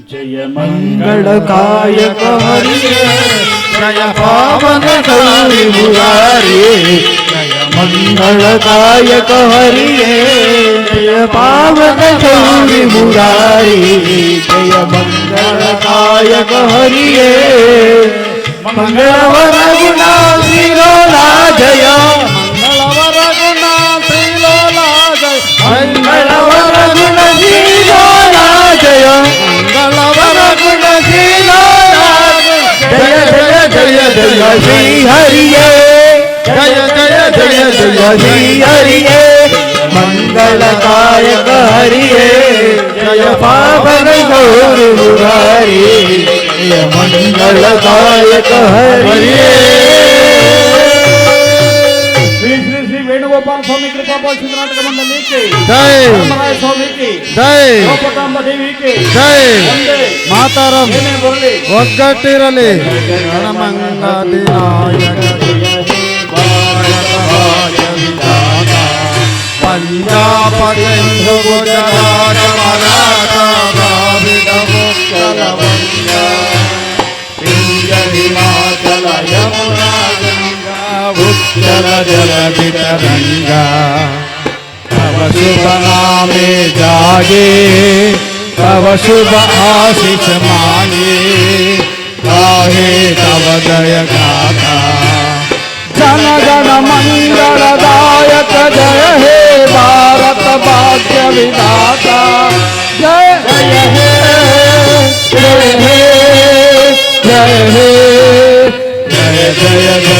जय मंगलकायक हरिये जय पावन गौरी मुरारी जय मंगलकायक हरिये जय पावन गौरी मुरारी जय मंगलकायक हरिये मंगलवर गुणा श्रीलोला जय मंगलवर गुणा श्रीलोला जय मंगलवर गुण श्रीलोला जय मंगलवर गुण श्रीलोला जय जय जय जय श्री हरिये जय जय जय जय श्री हरिये मंगलकायक हरिये जय पावन गौर मुरारी जय मंगलकायक हरिये वेणुगोपाल स्वामी कृपा नाटक मंडली के जय रामराय स्वामी की जय गोपकांब देवी की जय मातारम ಒಗ್ಗಟ್ಟಿರಲಿ ಗಣಮಂಗದಿನಾಯಕ ಪಂಜಾಬ ಸಿಂಧು ಗುಜರಾಟ ಮರಾಠ ದ್ರಾವಿಡ ಮುಕ್ಕಲ ವಂಗ ವಿಂಧ್ಯ ಹಿಮಾಚಲ ಯಮುನಾ ಗಂಗಾ ಉಚ್ಚಲ ಜಲ ಬಿತರಂಗ तव शुभ नामे जागे तव शुभ आशीष मांगे गाहे तव जय गाथा जन गण मंगलदायक जय हे भारत भाग्य विधाता जय जय हे जय हे जय हे जय जय जय